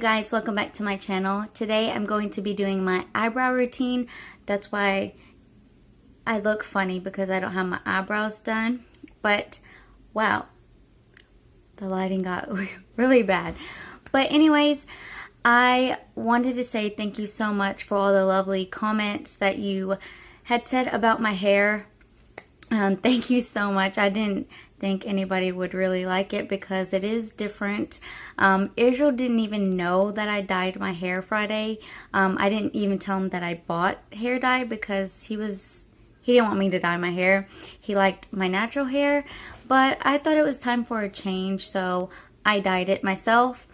guys, welcome back to my channel. Today I'm going to be doing my eyebrow routine. That's why I look funny, because I don't have my eyebrows done. But wow, the lighting got really bad. But anyways, I wanted to say thank you so much for all the lovely comments that you had said about my hair. Thank you so much. I didn't think anybody would really like it because it is different. Israel didn't even know that I dyed my hair Friday. I didn't even tell him that I bought hair dye because he didn't want me to dye my hair. He liked my natural hair, but I thought it was time for a change, so I dyed it myself.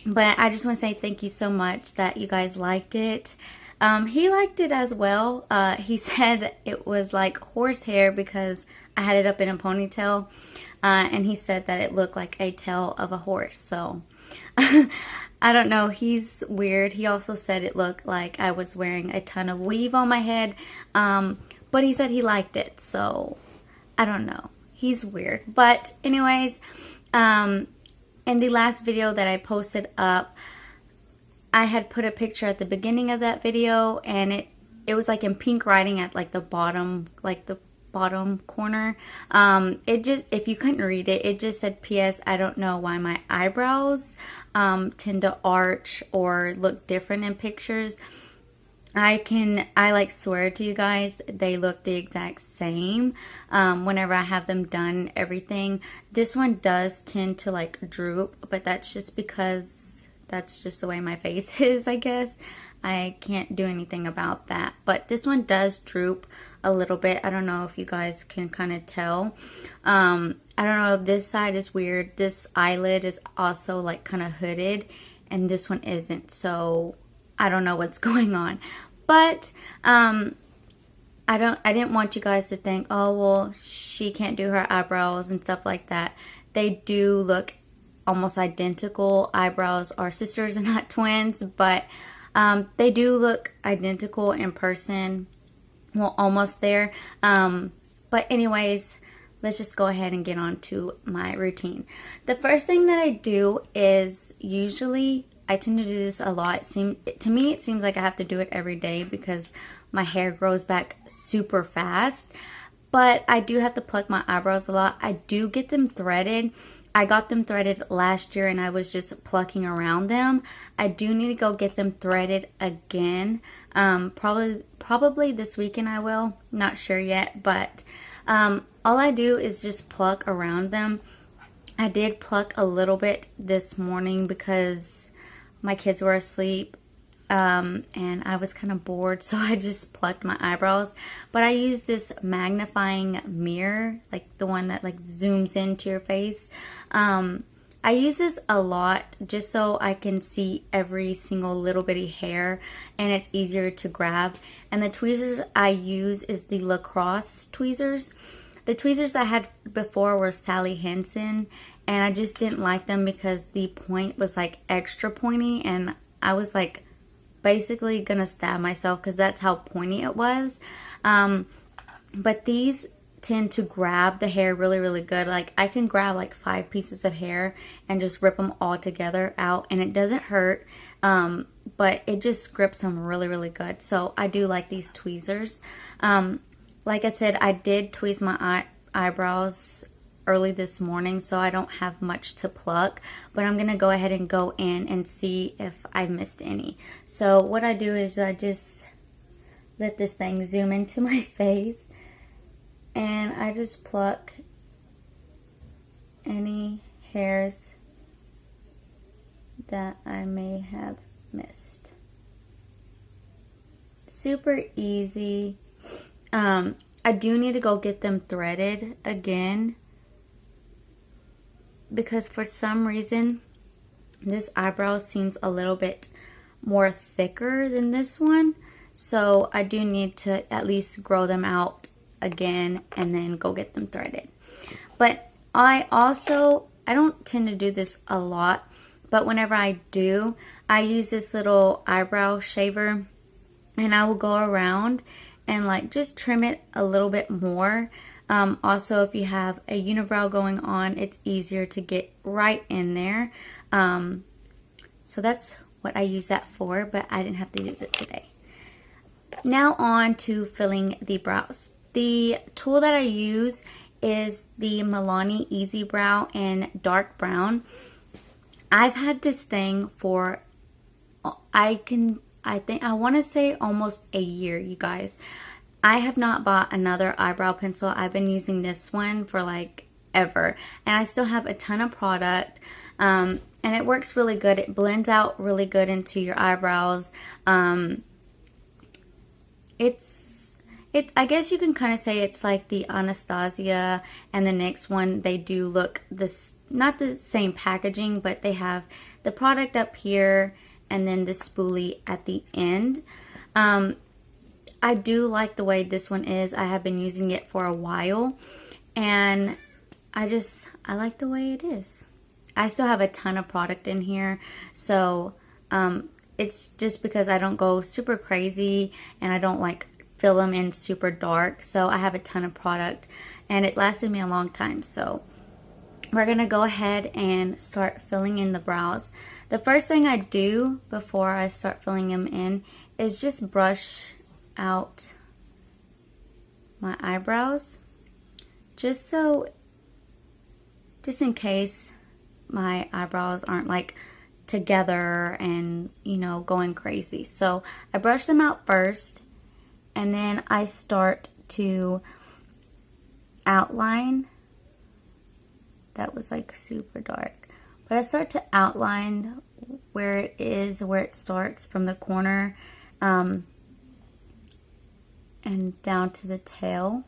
But I just want to say thank you so much that you guys liked it. He liked it as well. He said it was like horsehair because I had it up in a ponytail, and he said that it looked like a tail of a horse. So I don't know, he's weird. He also said it looked like I was wearing a ton of weave on my head, but he said he liked it, so I don't know. He's weird. But anyways, in the last video that I posted up, I had put a picture at the beginning of that video, and it was like in pink writing at like the bottom corner. It just, if you couldn't read it, it just said, P.S. I don't know why my eyebrows tend to arch or look different in pictures. I like swear to you guys, they look the exact same whenever I have them done, everything. This one does tend to like droop, but that's just because that's just the way my face is, I guess. I can't do anything about that. But this one does droop a little bit. I don't know if you guys can kind of tell. I don't know if this side is weird. This eyelid is also like kind of hooded, and this one isn't. So I don't know what's going on. But I didn't want you guys to think, oh well, she can't do her eyebrows and stuff like that. They do look almost identical. Eyebrows are sisters and not twins, but they do look identical in person. Well, almost there. But anyways, let's just go ahead and get on to my routine. The first thing that I do is, usually I tend to do this a lot. To me it seems like I have to do it every day because my hair grows back super fast. But I do have to pluck my eyebrows a lot. I do get them threaded. I got them threaded last year and I was just plucking around them. I do need to go get them threaded again. Probably this weekend I will. Not sure yet, but all I do is just pluck around them. I did pluck a little bit this morning because my kids were asleep. And I was kind of bored, so I just plucked my eyebrows. But I use this magnifying mirror, like the one that like zooms into your face. I use this a lot just so I can see every single little bitty hair, and it's easier to grab. And the tweezers I use is the lacrosse tweezers. The tweezers I had before were Sally Hansen, and I just didn't like them because the point was like extra pointy, and I was like basically gonna stab myself because that's how pointy it was. But these tend to grab the hair really, really good. Like I can grab like 5 pieces of hair and just rip them all together out, and it doesn't hurt, but it just grips them really, really good. So I do like these tweezers. Like I said, I did tweeze my eyebrows early this morning, so I don't have much to pluck, but I'm gonna go ahead and go in and see if I missed any. So what I do is I just let this thing zoom into my face, and I just pluck any hairs that I may have missed. Super easy. I do need to go get them threaded again, because for some reason this eyebrow seems a little bit more thicker than this one, so I do need to at least grow them out again and then go get them threaded. But I don't tend to do this a lot, but whenever I do, I use this little eyebrow shaver, and I will go around and like just trim it a little bit more. Also, if you have a unibrow going on, it's easier to get right in there. So that's what I use that for, but I didn't have to use it today. Now on to filling the brows. The tool that I use is the Milani Easy Brow in dark brown. I've had this thing for, I want to say almost a year, you guys. I have not bought another eyebrow pencil. I've been using this one for like ever. And I still have a ton of product. And it works really good. It blends out really good into your eyebrows. I guess you can kind of say it's like the Anastasia and the NYX one. They do look not the same packaging, but they have the product up here and then the spoolie at the end. I do like the way this one is. I have been using it for a while, and I like the way it is. I still have a ton of product in here, so it's just because I don't go super crazy and I don't like fill them in super dark. So I have a ton of product and it lasted me a long time. So we're gonna go ahead and start filling in the brows. The first thing I do before I start filling them in is just brush out my eyebrows, just in case my eyebrows aren't like together and, you know, going crazy. So I brush them out first, and then I start to outline. That was like super dark, but I start to outline where it starts from the corner and down to the tail.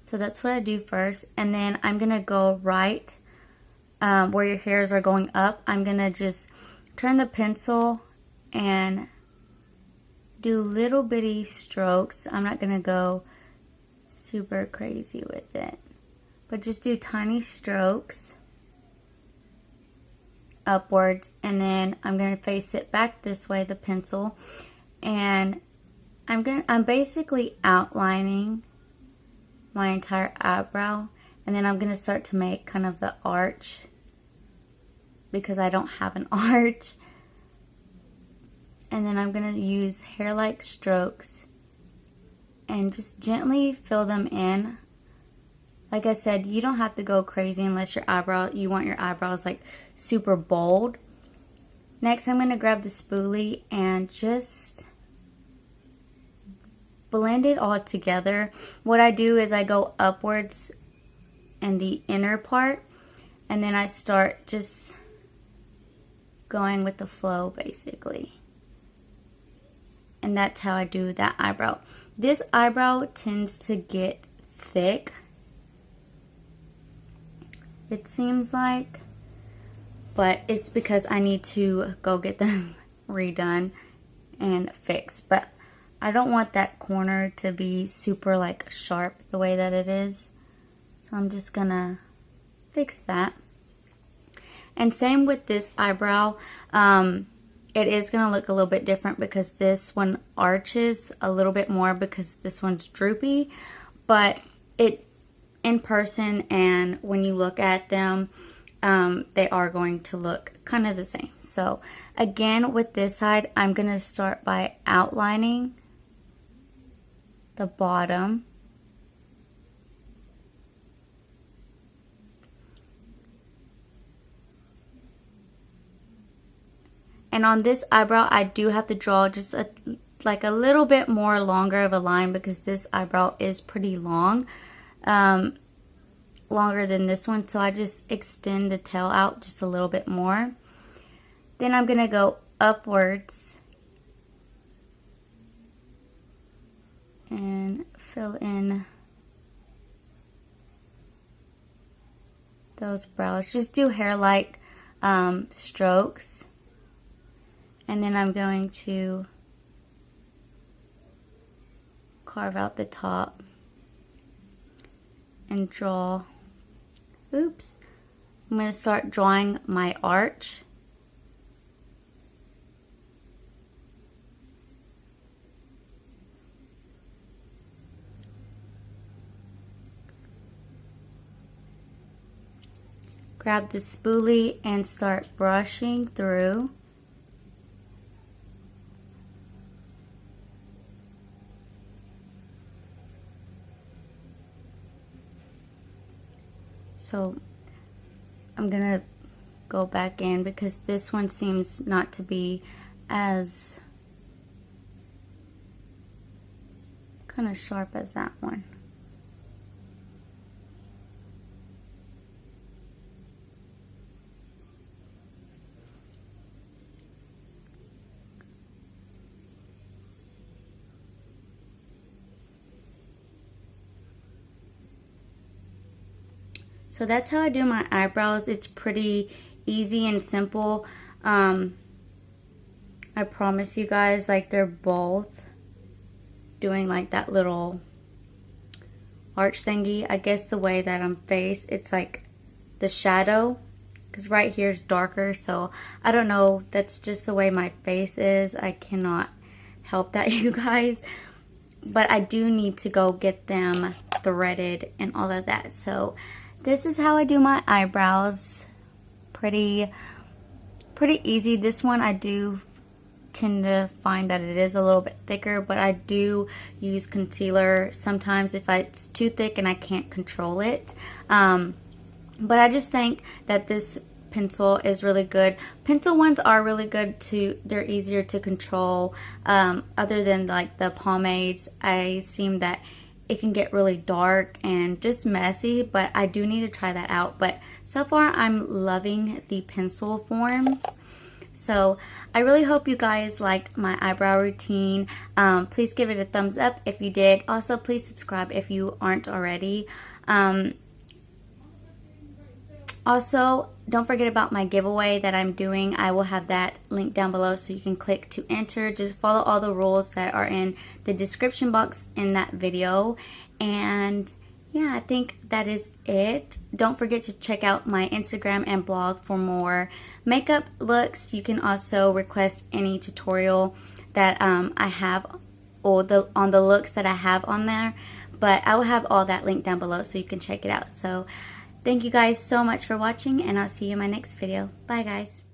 So that's what I do first, and then I'm gonna go right where your hairs are going up. I'm gonna just turn the pencil and do little bitty strokes. I'm not gonna go super crazy with it, but just do tiny strokes upwards, and then I'm gonna face it back this way, the pencil, and I'm basically outlining my entire eyebrow, and then I'm gonna start to make kind of the arch because I don't have an arch. And then I'm gonna use hair-like strokes and just gently fill them in. Like I said, you don't have to go crazy unless you want your eyebrows like super bold. Next, I'm gonna grab the spoolie and just blend it all together. What I do is I go upwards in the inner part, and then I start just going with the flow basically. And that's how I do that eyebrow. This eyebrow tends to get thick, it seems like, but it's because I need to go get them redone and fixed. But I don't want that corner to be super like sharp the way that it is. So I'm just gonna fix that. And same with this eyebrow. It is gonna look a little bit different because this one arches a little bit more because this one's droopy. But it in person and when you look at them, they are going to look kind of the same. So again, with this side, I'm gonna start by outlining the bottom. And on this eyebrow, I do have to draw just like a little bit more longer of a line because this eyebrow is pretty long, longer than this one. So I just extend the tail out just a little bit more. Then I'm gonna go upwards and fill in those brows. Just do hair-like strokes. And then I'm going to carve out the top and draw, oops, I'm going to start drawing my arch. grab the spoolie and start brushing through. So I'm gonna go back in because this one seems not to be as kind of sharp as that one. So that's how I do my eyebrows. It's pretty easy and simple. I promise you guys, like, they're both doing like that little arch thingy. I guess the way that I'm faced, it's like the shadow, because right here is darker. So I don't know, that's just the way my face is. I cannot help that, you guys. But I do need to go get them threaded and all of that. So this is how I do my eyebrows. Pretty easy. This one I do tend to find that it is a little bit thicker, but I do use concealer sometimes if it's too thick and I can't control it. But I just think that this pencil is really good. Pencil ones are really good too. They're easier to control. Other than like the pomades, I seem that it can get really dark and just messy, but I do need to try that out. But so far I'm loving the pencil forms. So I really hope you guys liked my eyebrow routine. Please give it a thumbs up if you did. Also, please subscribe if you aren't already. Also, don't forget about my giveaway that I'm doing. I will have that link down below so you can click to enter. Just follow all the rules that are in the description box in that video. And yeah, I think that is it. Don't forget to check out my Instagram and blog for more makeup looks. You can also request any tutorial that I have, or on the looks that I have on there. But I will have all that linked down below so you can check it out. So thank you guys so much for watching, and I'll see you in my next video. Bye guys.